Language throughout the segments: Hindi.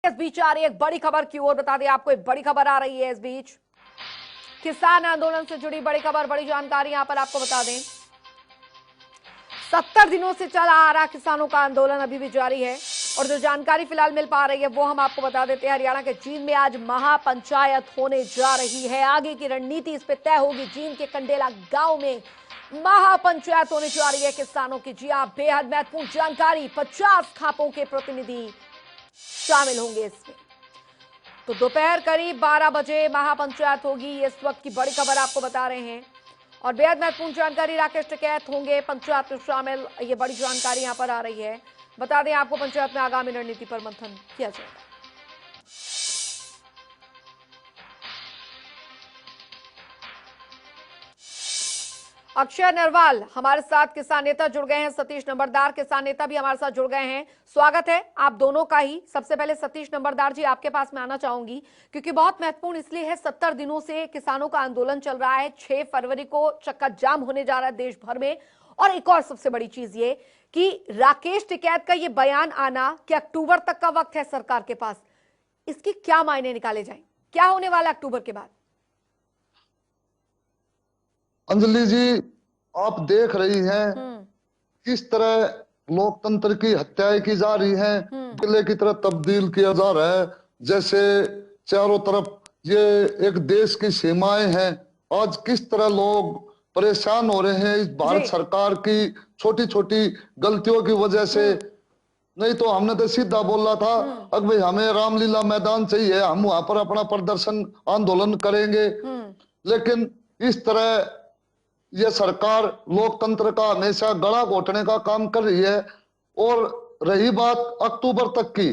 इस बीच आ रही है एक बड़ी खबर की ओर। बता दें आपको एक बड़ी खबर आ रही है इस बीच, किसान आंदोलन से जुड़ी बड़ी खबर, बड़ी जानकारी यहां पर आपको बता दें। 70 दिनों से चला आ रहा किसानों का आंदोलन अभी भी जारी है और जो जानकारी फिलहाल मिल पा रही है वो हम आपको बता देते हैं। हरियाणा के जींद में आज महापंचायत होने जा रही है। आगे की रणनीति इस पे तय होगी। जींद के कंडेला गांव में महापंचायत होने जा रही है किसानों की। जी हां, बेहद महत्वपूर्ण जानकारी। 50 खापों के प्रतिनिधि शामिल होंगे इसमें। तो दोपहर करीब 12 बजे महापंचायत होगी, इस वक्त की बड़ी खबर आपको बता रहे हैं और बेहद महत्वपूर्ण जानकारी। राकेश टिकैत होंगे पंचायत में शामिल, ये बड़ी जानकारी यहां पर आ रही है। बता दें आपको पंचायत में आगामी रणनीति पर मंथन किया जाएगा। अक्षय नरवाल हमारे साथ किसान नेता जुड़ गए हैं, सतीश नंबरदार किसान नेता भी हमारे साथ जुड़ गए हैं। स्वागत है आप दोनों का ही। सबसे पहले सतीश नंबरदार जी आपके पास में आना चाहूंगी क्योंकि बहुत महत्वपूर्ण इसलिए है, 70 दिनों से किसानों का आंदोलन चल रहा है। 6 फरवरी को चक्का जाम होने जा रहा है देश भर में। और एक और सबसे बड़ी चीज ये कि राकेश टिकैत का ये बयान आना कि अक्टूबर तक का वक्त है सरकार के पास, इसकी क्या मायने निकाले जाएं? क्या होने वाला अक्टूबर के बाद? अंजलि जी, आप देख रही हैं किस तरह लोकतंत्र की हत्याएं की जा रही हैं, किले की तरह तब्दील किया जा रहा है। जैसे चारों तरफ ये एक देश की सीमाएं हैं। आज किस तरह लोग परेशान हो रहे हैं इस भारत सरकार की छोटी छोटी गलतियों की वजह से। नहीं तो हमने तो सीधा बोला था, अब भाई हमें रामलीला मैदान चाहिए, हम वहां पर अपना प्रदर्शन आंदोलन करेंगे। लेकिन इस तरह ये सरकार लोकतंत्र का हमेशा गला घोटने का काम कर रही है। और रही बात अक्टूबर तक की,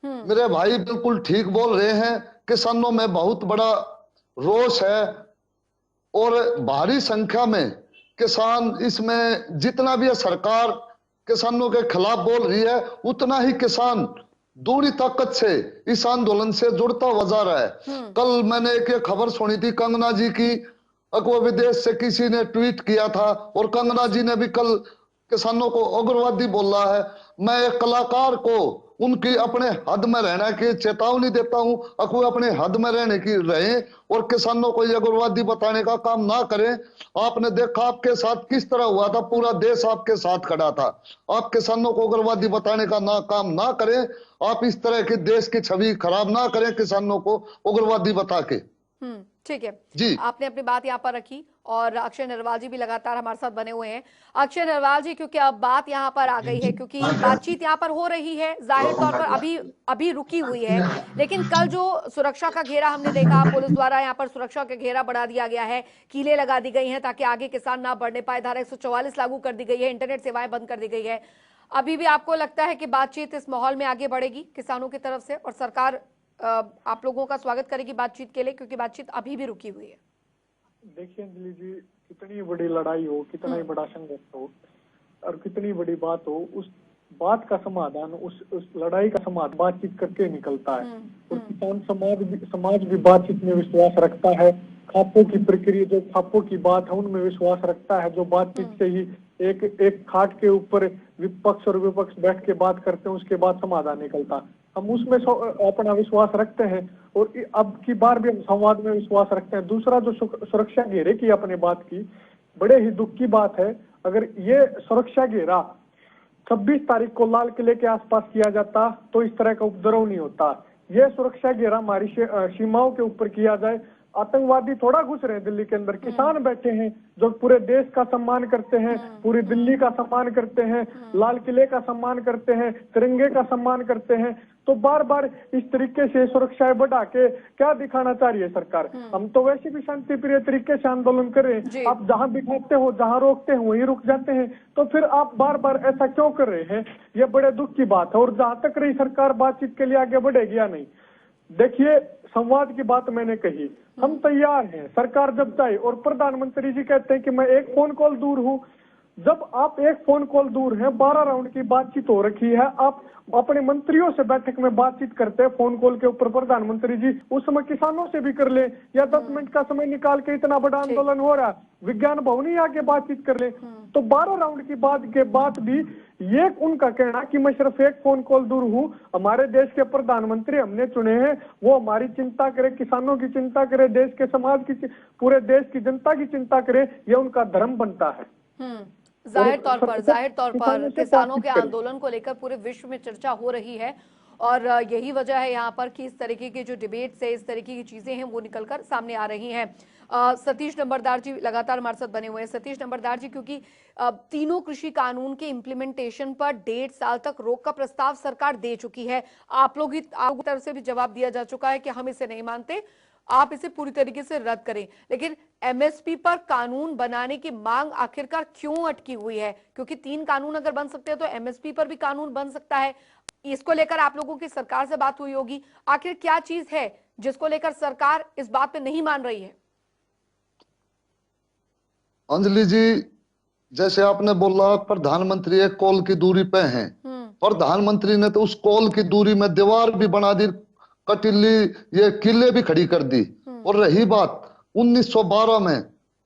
मेरे भाई बिल्कुल ठीक बोल रहे हैं। किसानों में बहुत बड़ा रोष है और भारी संख्या में किसान इसमें, जितना भी है सरकार किसानों के खिलाफ बोल रही है, उतना ही किसान दूरी ताकत से इस आंदोलन से जुड़ता हुआ जा रहा है। कल मैंने एक खबर सुनी थी कंगना जी की, वो विदेश से किसी ने ट्वीट किया था और कंगना जी ने भी कल किसानों को उग्रवादी बोला है। मैं एक कलाकार को उनकी अपने हद में रहने की चेतावनी देता हूं, वो अपने हद में रहने की रहे और किसानों को ये उग्रवादी बताने का काम ना करें। आपने देखा आपके साथ किस तरह हुआ था, पूरा देश आपके साथ खड़ा था। आप किसानों को उग्रवादी बताने का ना काम ना करें। आप इस तरह की देश की छवि खराब ना करें किसानों को उग्रवादी बता के। ठीक है जी, आपने अपनी बात यहाँ पर रखी और अक्षय नरवाल जी भी लगातार हमारे साथ बने हुए हैं। अक्षय नरवाल जी, क्योंकि अब बात यहाँ पर आ गई है, क्योंकि बातचीत यहाँ पर हो रही है, जाहिर तौर पर अभी रुकी हुई है, लेकिन कल जो सुरक्षा का घेरा हमने देखा, पुलिस द्वारा यहाँ पर सुरक्षा का घेरा बढ़ा दिया गया है, कीलें लगा दी गई हैं ताकि आगे किसान ना बढ़ने पाए, धारा 144 लागू कर दी गई है, इंटरनेट सेवाएं बंद कर दी गई है। अभी भी आपको लगता है कि बातचीत इस माहौल में आगे बढ़ेगी किसानों की तरफ से और सरकार आप लोगों का स्वागत करेगी बातचीत के लिए, क्योंकि बातचीत अभी भी रुकी हुई है? देखिए अंजलि जी, कितनी बड़ी लड़ाई हो, कितना ही बड़ा संघर्ष हो और कितनी बड़ी बात हो, उस बात का समाधान, उस लड़ाई का समाधान बातचीत करके निकलता है। और किसान समाज भी बातचीत में विश्वास रखता है। खापों की प्रक्रिया, जो खापों की बात है उनमें विश्वास रखता है। जो बातचीत से ही एक खाट के ऊपर विपक्ष और विपक्ष बैठ के बात करते हैं, उसके बाद समाधान निकलता। हम उसमें अपना विश्वास रखते हैं और अब की बार भी हम संवाद में विश्वास रखते हैं। दूसरा, जो सुरक्षा घेरे की आपने बात की, बड़े ही दुख की बात है। अगर ये सुरक्षा घेरा 26 तारीख को लाल किले के आसपास किया जाता तो इस तरह का उपद्रव नहीं होता। यह सुरक्षा घेरा हमारी सीमाओं के ऊपर किया जाए। आतंकवादी थोड़ा घुस रहे हैं दिल्ली के अंदर, किसान बैठे हैं जो पूरे देश का सम्मान करते हैं, पूरी दिल्ली का सम्मान करते हैं, लाल किले का सम्मान करते हैं, तिरंगे का सम्मान करते हैं। तो बार बार इस तरीके से सुरक्षाएं बढ़ा के क्या दिखाना चाह रही है सरकार? हम तो वैसे भी शांति प्रिय तरीके से आंदोलन कर रहे हैं। आप जहां बिठाते हो, जहां रोकते हो वहीं रुक जाते हैं, तो फिर आप बार बार ऐसा क्यों कर रहे हैं? ये बड़े दुख की बात है। और जहां तक रही सरकार बातचीत के लिए आगे बढ़ेगी या नहीं, देखिए संवाद की बात मैंने कही, हम तैयार हैं, सरकार जब चाहे। और प्रधानमंत्री जी कहते हैं कि मैं एक फोन कॉल दूर हूं, जब आप एक फोन कॉल दूर हैं, 12 राउंड की बातचीत हो रखी है, आप अपने मंत्रियों से बैठक में बातचीत करते हैं फोन कॉल के ऊपर, प्रधानमंत्री जी उस समय किसानों से भी कर ले, या 10 मिनट का समय निकाल के, इतना बड़ा आंदोलन हो रहा, विज्ञान भवन ही आके बातचीत कर ले। तो 12 राउंड की बात के बाद भी ये उनका कहना कि मैं सिर्फ एक फोन कॉल दूर हूँ, हमारे देश के प्रधानमंत्री हमने चुने हैं, वो हमारी चिंता करे, किसानों की चिंता करे, देश के समाज की, पूरे देश की जनता की चिंता करे, ये उनका धर्म बनता है। जाहिर तौर पर किसानों के आंदोलन को लेकर पूरे विश्व में चर्चा हो रही है और यही वजह है यहाँ पर कि इस तरीके के जो डिबेट्स है, इस तरीके की चीजें हैं वो निकलकर सामने आ रही हैं। सतीश नंबरदार जी लगातार हमारे साथ बने हुए हैं। सतीश नंबरदार जी, क्योंकि तीनों कृषि कानून के इम्प्लीमेंटेशन पर 1.5 साल तक रोक का प्रस्ताव सरकार दे चुकी है, आप लोगों की तरफ से भी जवाब दिया जा चुका है कि हम इसे नहीं मानते, आप इसे पूरी तरीके से रद्द करें, लेकिन एमएसपी पर कानून बनाने की मांग आखिरकार क्यों अटकी हुई है? क्योंकि 3 कानून अगर बन सकते हैं तो एमएसपी पर भी कानून बन सकता है। इसको लेकर आप लोगों की सरकार से बात हुई होगी, आखिर क्या चीज है जिसको लेकर सरकार इस बात पे नहीं मान रही है? अंजलि जी, जैसे आपने बोला प्रधानमंत्री एक कॉल की दूरी पे हैं, प्रधानमंत्री ने तो उस कॉल की दूरी में दीवार भी बना दी, कटिली ये किले भी खड़ी कर दी। और रही बात 1912 में,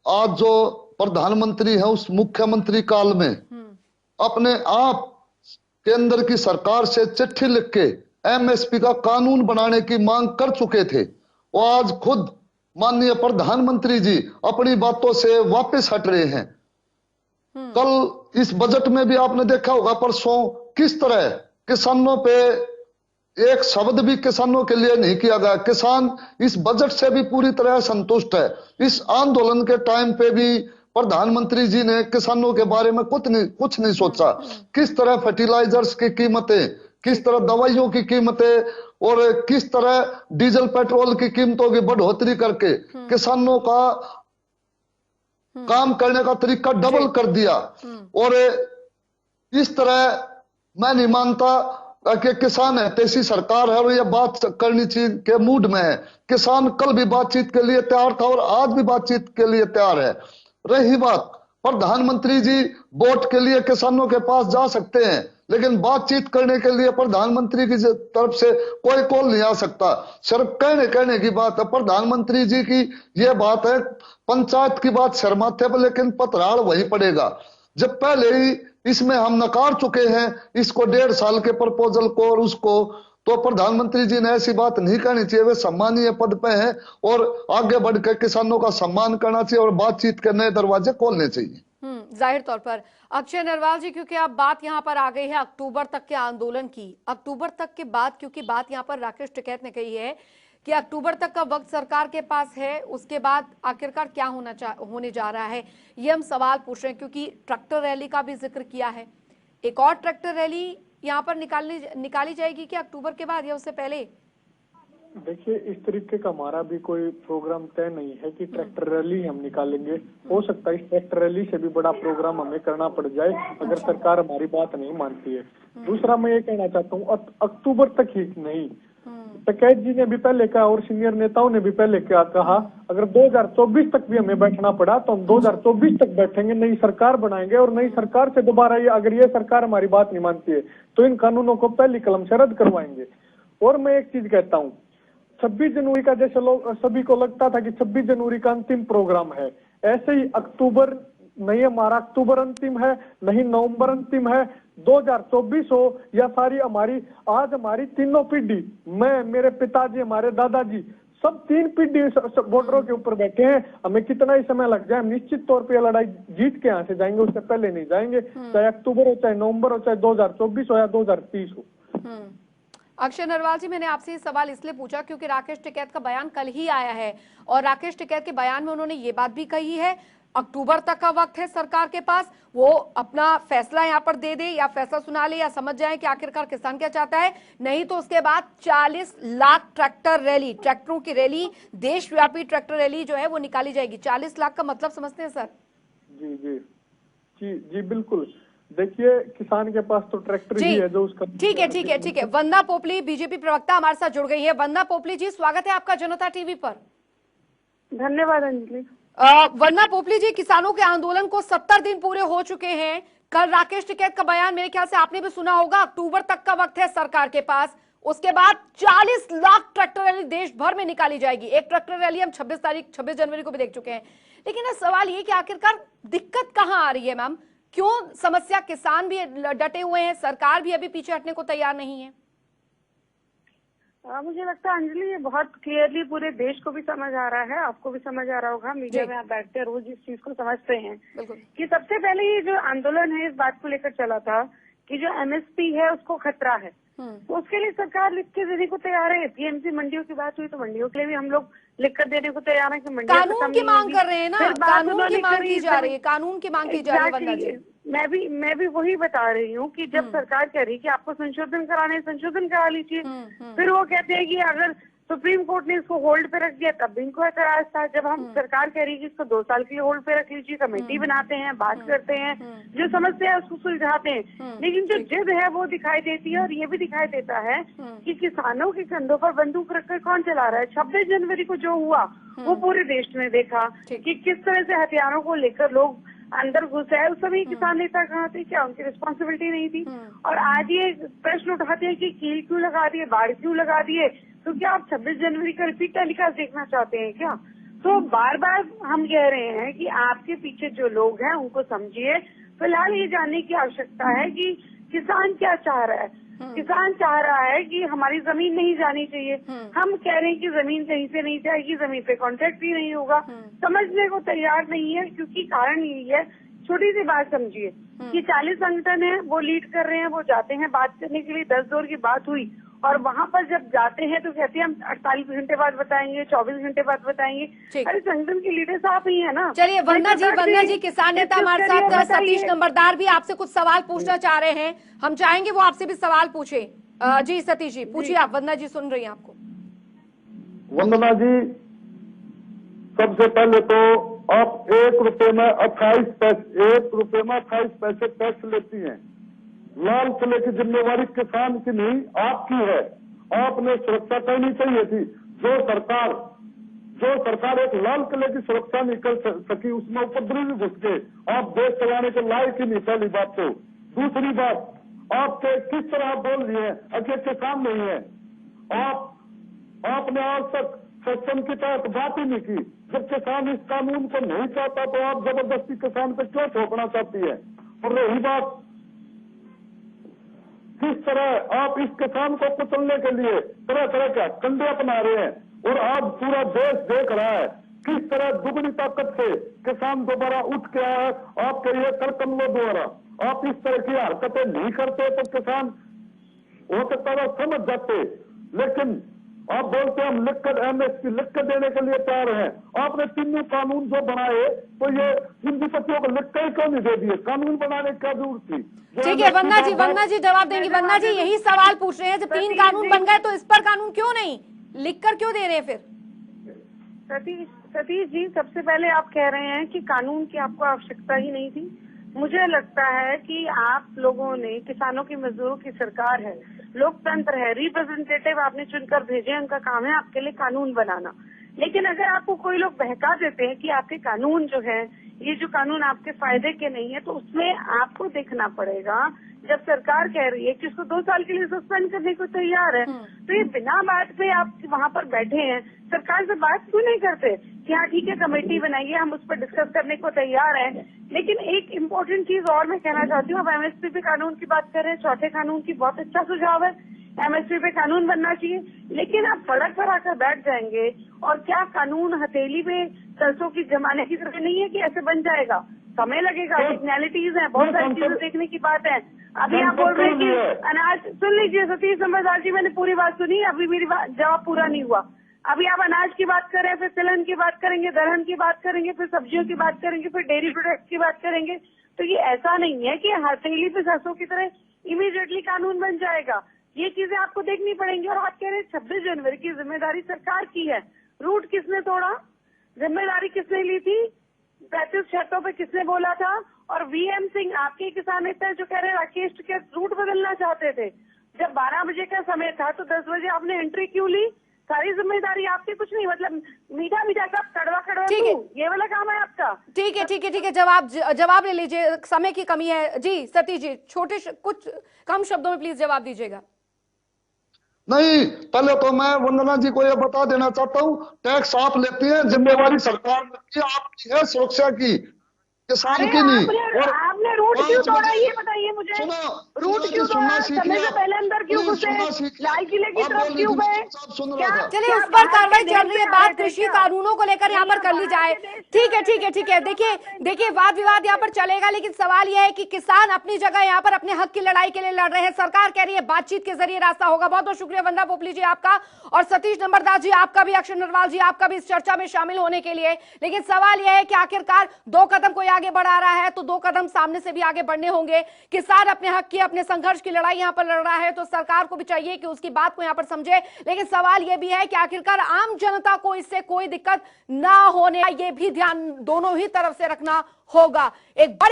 आज जो प्रधानमंत्री है उस मुख्यमंत्री काल में अपने आप केंद्र की सरकार से चिट्ठी लिख के एमएसपी का कानून बनाने की मांग कर चुके थे, और आज खुद माननीय प्रधानमंत्री जी अपनी बातों से वापस हट रहे हैं। कल इस बजट में भी आपने देखा होगा, परसों किस तरह किसानों पे एक शब्द भी किसानों के लिए नहीं किया गया। किसान इस बजट से भी पूरी तरह संतुष्ट है। इस आंदोलन के टाइम पे भी प्रधानमंत्री जी ने किसानों के बारे में कुछ नहीं सोचा। किस तरह फर्टिलाइजर्स की कीमतें, किस तरह दवाइयों की कीमतें और किस तरह डीजल पेट्रोल की कीमतों की बढ़ोतरी करके किसानों का काम करने का तरीका डबल कर दिया। और इस तरह मैं नहीं मानता कि किसान है तैसी सरकार है और ये बात करनी चाहिए के मूड में है। किसान कल भी बातचीत के लिए तैयार था और आज भी बातचीत के लिए तैयार है। रही बात, प्रधानमंत्री जी वोट के लिए किसानों के पास जा सकते हैं, लेकिन बातचीत करने के लिए प्रधानमंत्री की तरफ से कोई कॉल नहीं आ सकता। सिर्फ कहने की बात है। प्रधानमंत्री जी की यह बात है, पंचायत की बात सिर माथे पर, लेकिन पतराड़ वहीं पड़ेगा। जब पहले ही इसमें हम नकार चुके हैं इसको 1.5 साल के प्रपोजल को और उसको, तो प्रधानमंत्री जी ने ऐसी बात नहीं करनी चाहिए। वे सम्मानीय पद पे हैं और आगे बढ़कर किसानों का सम्मान करना चाहिए और बातचीत के नए दरवाजे खोलने चाहिए। जाहिर तौर पर अक्षय नरवाल जी, क्योंकि अब बात यहाँ पर आ गई है अक्टूबर तक के आंदोलन की, अक्टूबर तक के बाद, क्योंकि बात यहाँ पर राकेश टिकैत ने कही है कि अक्टूबर तक का वक्त सरकार के पास है, उसके बाद आखिरकार क्या होने जा रहा है, ये हम सवाल पूछ रहे हैं। क्योंकि ट्रैक्टर रैली का भी जिक्र किया है, एक और ट्रैक्टर रैली यहाँ पर निकाली जाएगी कि अक्टूबर के बाद या उससे पहले? देखिए, इस तरीके का हमारा भी कोई प्रोग्राम तय नहीं है कि ट्रैक्टर रैली हम निकालेंगे। हो सकता है इस ट्रैक्टर रैली से भी बड़ा प्रोग्राम हमें करना पड़ जाए अगर सरकार हमारी बात नहीं मानती है। दूसरा मैं ये कहना चाहता हूँ, अक्टूबर तक ही नहीं, टिकैत जी ने भी पहले कहा और सीनियर नेताओं ने भी पहले क्या कहा, अगर 2024 तक भी हमें बैठना पड़ा तो हम 2024 तक बैठेंगे, नई सरकार बनाएंगे और नई सरकार से दोबारा अगर ये सरकार हमारी बात नहीं मानती है तो इन कानूनों को पहली कलम से रद्द करवाएंगे। और मैं एक चीज कहता हूँ, 26 जनवरी का जैसे लोग सभी को लगता था कि 26 जनवरी का अंतिम प्रोग्राम है, ऐसे ही अक्टूबर नहीं, हमारा अक्टूबर अंतिम है, नहीं नवंबर अंतिम है, 2024 हो या सारी हमारी आज हमारी तीनों पीढ़ी, मैं, मेरे पिताजी, हमारे दादाजी, सब 3 पीढ़ी बॉर्डरों के ऊपर बैठे हैं। हमें कितना ही समय लग जाए, हम निश्चित तौर पे लड़ाई जीत के यहाँ से जाएंगे, उससे पहले नहीं जाएंगे। चाहे अक्टूबर हो, चाहे नवंबर हो, चाहे 2024 हो या 2030 हो। अक्षय नरवाल जी, मैंने आपसे ये सवाल इसलिए पूछा क्योंकि राकेश टिकैत का बयान कल ही आया है और राकेश टिकैत के बयान में उन्होंने ये बात भी कही है, अक्टूबर तक का वक्त है सरकार के पास, वो अपना फैसला यहाँ पर दे दे या फैसला सुना ले या समझ जाए कि आखिरकार किसान क्या चाहता है, नहीं तो उसके बाद 40 लाख ट्रैक्टर रैली, ट्रैक्टरों की रैली, देशव्यापी ट्रैक्टर रैली जो है वो निकाली जाएगी। 40 लाख का मतलब समझते हैं सर? जी जी जी जी बिल्कुल। देखिए, किसान के पास तो ट्रैक्टर ही है जो उसका। ठीक है। वंदना पोपली बीजेपी प्रवक्ता हमारे साथ जुड़ गई है। वंदना पोपली जी, स्वागत है आपका जनता टीवी पर। धन्यवाद अंजलि। वरना पोपली जी, किसानों के आंदोलन को 70 दिन पूरे हो चुके हैं। कल राकेश टिकैत का बयान मेरे ख्याल से आपने भी सुना होगा, अक्टूबर तक का वक्त है सरकार के पास। उसके बाद 40 लाख ट्रैक्टर रैली देश भर में निकाली जाएगी। एक ट्रैक्टर रैली हम 26 जनवरी को भी देख चुके हैं। लेकिन सवाल ये कि आखिरकार दिक्कत कहां आ रही है मैम? क्यों समस्या? किसान भी डटे हुए हैं, सरकार भी अभी पीछे हटने को तैयार नहीं है। मुझे लगता है अंजलि, ये बहुत क्लियरली पूरे देश को भी समझ आ रहा है, आपको भी समझ आ रहा होगा, मीडिया में आप बैठते हैं रोज इस चीज को समझते हैं कि सबसे पहले ये जो आंदोलन है इस बात को लेकर चला था कि जो एमएसपी है उसको खतरा है, तो उसके लिए सरकार लिख के देने को तैयार है। पीएमसी मंडियों की बात हुई तो मंडियों के लिए भी हम लोग लिख कर देने को तैयार है कि मंडियों कानून की मांग कर रहे हैं ना, कानून की मांग की जा रही है, कानून की मांग की जा रही है। वंदना जी, मैं भी वही बता रही हूँ कि जब सरकार कह रही है कि आपको संशोधन कराने, संशोधन करा लीजिए, फिर वो कहते हैं कि अगर सुप्रीम कोर्ट ने इसको होल्ड पे रख दिया तब भी इनको एतराज था। जब हम सरकार कह रही है कि इसको 2 साल के लिए होल्ड पे रख लीजिए, कमेटी बनाते हैं, बात करते हैं, जो समस्या है उसको सुलझाते हैं, लेकिन जो जिद है वो दिखाई देती है। और ये भी दिखाई देता है कि किसानों के कंधों पर बंदूक रखकर कौन चला रहा है। 26 जनवरी को जो हुआ वो पूरे देश ने देखा कि किस तरह से हथियारों को लेकर लोग अंदर घुसे है। उस समय किसान नेता कहाँ थे? क्या उनकी रिस्पॉन्सिबिलिटी नहीं थी? और आज ये प्रश्न उठाते हैं कि कील क्यों लगा दिए, बाढ़ क्यों लगा दिए, तो क्या आप 26 जनवरी का रिपीट टेलीकास्ट देखना चाहते हैं क्या? तो बार बार हम कह रहे हैं कि आपके पीछे जो लोग हैं उनको समझिए। फिलहाल ये जानने की आवश्यकता है कि किसान क्या चाह रहा है। किसान चाह रहा है कि हमारी जमीन नहीं जानी चाहिए। हम कह रहे हैं कि जमीन कहीं से नहीं जाएगी, जमीन पे कॉन्ट्रैक्ट भी नहीं होगा। समझने को तैयार नहीं है, क्योंकि कारण यही है। छोटी सी बात समझिए कि 40 संगठन है, वो लीड कर रहे हैं, वो जाते हैं बात करने के लिए। 10 दौर की बात हुई और वहाँ पर जब जाते हैं तो कहते हैं हम 48 घंटे बाद बताएंगे, 24 घंटे बाद बताएंगे। अरे संगठन के लीडर साहब ही है ना। चलिए वंदना जी, किसान नेता हमारे साथ सतीश नंबरदार भी आपसे कुछ सवाल पूछना चाह रहे हैं। हम चाहेंगे वो आपसे भी सवाल पूछे। जी सतीश जी पूछिए आप। वंदना जी सुन रही हैं आपको। वंदना जी, सबसे पहले तो आप 1 रुपए में 28 पैसे टैक्स लेती हैं। लाल किले की जिम्मेवारी किसान की नहीं आपकी है। आपने सुरक्षा करनी चाहिए थी। जो सरकार एक लाल किले की सुरक्षा नहीं कर सकी, उसमें उपद्रवी घुस के आप देश चलाने के लायक ही नहीं। पहली बात तो। दूसरी बात, आपके किस तरह बोल रही है अगर किसान नहीं है। आपने आज तक सक्षम की तहत बात ही नहीं की। जब किसान इस कानून को नहीं चाहता तो आप जबरदस्ती किसान पे क्यों थोपना चाहती है? और रही बात, किस तरह आप इस किसान को कुचलने के लिए तरह तरह के कंडे अपना रहे हैं, और आज पूरा देश देख रहा है किस तरह दुगनी ताकत से किसान दोबारा उठ के आया है आपके ये करकमलों द्वारा। आप इस तरह की हरकतें नहीं करते तो किसान हो सकता है समझ जाते, लेकिन आप बोलते हम एमएसपी लिख कर देने के लिए तैयार हैं। आपने तीनों कानून जो बनाए तो ये पूंजीपतियों को लिख कर क्यों नहीं दे दिए? कानून बनाने की क्या जरूरत थी? ठीक है वंदना जी जवाब देंगी। वंदना जी यही सवाल पूछ रहे हैं, जब 3 कानून बन गए तो इस पर कानून क्यों नहीं लिखकर क्यों दे रहे हैं फिर? सतीश जी, सबसे पहले आप कह रहे हैं कि कानून की आपको आवश्यकता ही नहीं थी। मुझे लगता है कि आप लोगों ने, किसानों की, मजदूरों की सरकार है, लोकतंत्र है, रिप्रेजेंटेटिव आपने चुनकर भेजे, उनका काम है आपके लिए कानून बनाना। लेकिन अगर आपको कोई लोग बहका देते हैं कि आपके कानून जो है, ये जो कानून आपके फायदे के नहीं है, तो उसमें आपको देखना पड़ेगा। जब सरकार कह रही है कि उसको 2 साल के लिए सस्पेंड करने को तैयार है, तो ये बिना बात पे आप वहाँ पर बैठे हैं, सरकार से बात क्यों नहीं करते कि हाँ ठीक है कमेटी बनाइए, हम उस पर डिस्कस करने को तैयार हैं। लेकिन एक इम्पोर्टेंट चीज और मैं कहना चाहती हूँ, अब एमएसपी पे कानून की बात कर रहे हैं, चौथे कानून की बहुत अच्छा सुझाव है, एमएसपी पे कानून बनना चाहिए। लेकिन आप सड़क पर आकर बैठ जाएंगे और क्या कानून हथेली में सरसों की जमाने की तरह नहीं है कि ऐसे बन जाएगा? समय लगेगा, टेक्निकलिटीज है, बहुत सारी चीजें देखने की बात है। अभी आप बोल रहे हैं कि अनाज, सुन लीजिए सतीश नंबरदार जी, मैंने पूरी बात सुनी, अभी मेरी जवाब पूरा नहीं हुआ। अभी आप अनाज की बात कर रहे हैं, फिर तिलहन की बात करेंगे, दलहन की बात करेंगे, फिर सब्जियों की बात करेंगे, फिर डेयरी प्रोडक्ट्स की बात करेंगे। तो ये ऐसा नहीं है कि हथेली पे सरसों की तरह इमीडिएटली कानून बन जाएगा। ये चीजें आपको देखनी पड़ेंगी। और आप कह रहे हैं 26 जनवरी की जिम्मेदारी सरकार की है, रूट किसने तोड़ा, जिम्मेदारी किसने ली थी, 35 शर्तों पे किसने बोला था? और वीएम सिंह आपके किसान नेता है जो कह रहे हैं राकेश टिकैत रूट बदलना चाहते थे। जब 12 बजे का समय था तो 10 बजे आपने एंट्री क्यों ली? सारी जिम्मेदारी आपकी, कुछ नहीं, मतलब मीठा मीठा सब कड़वा कड़वा ठीक है। ये वाला काम है आपका। ठीक है ठीक है ठीक है, जवाब ले लीजिए, समय की कमी है जी। सतीश जी, कुछ कम शब्दों में प्लीज जवाब दीजिएगा। नहीं, पहले तो मैं वंदना जी को यह बता देना चाहता हूँ, टैक्स आप लेती हैं, जिम्मेवारी सरकार की आपकी है, सुरक्षा की, किसान अरे की नहीं। आपने रूट क्यों तोड़ा, ये बताइए मुझे। सुनो, रूट क्यों तोड़ा, समय से पहले अंदर क्यों घुसे, लाल किले की तरफ क्यों गए? चलिए, उस पर कार्रवाई चल रही है, बात कृषि कानूनों को लेकर यहाँ पर कर ली जाए। ठीक है ठीक है ठीक है, देखिए वाद विवाद यहाँ पर चलेगा, लेकिन सवाल यह है कि किसान अपनी जगह यहाँ पर अपने हक की लड़ाई के लिए लड़ रहे हैं। सरकार कह रही है बातचीत के जरिए रास्ता होगा। बहुत बहुत शुक्रिया वंदना पोपली जी आपका, और सतीश नंबरदार जी आपका भी, अक्षय नरवाल जी आपका भी इस चर्चा में शामिल होने के लिए। लेकिन सवाल यह है कि आखिरकार 2 कदम कोई आगे बढ़ा रहा है तो 2 कदम सामने से भी आगे बढ़ने होंगे। किसान अपने हक की, अपने संघर्ष की लड़ाई यहाँ पर लड़ रहा है, तो सरकार को भी चाहिए कि उसकी बात को यहाँ पर समझे। लेकिन सवाल यह भी है कि आखिरकार आम जनता को इससे कोई दिक्कत ना होने, ये भी ध्यान दोनों ही तरफ से रखना होगा। एक बड़ी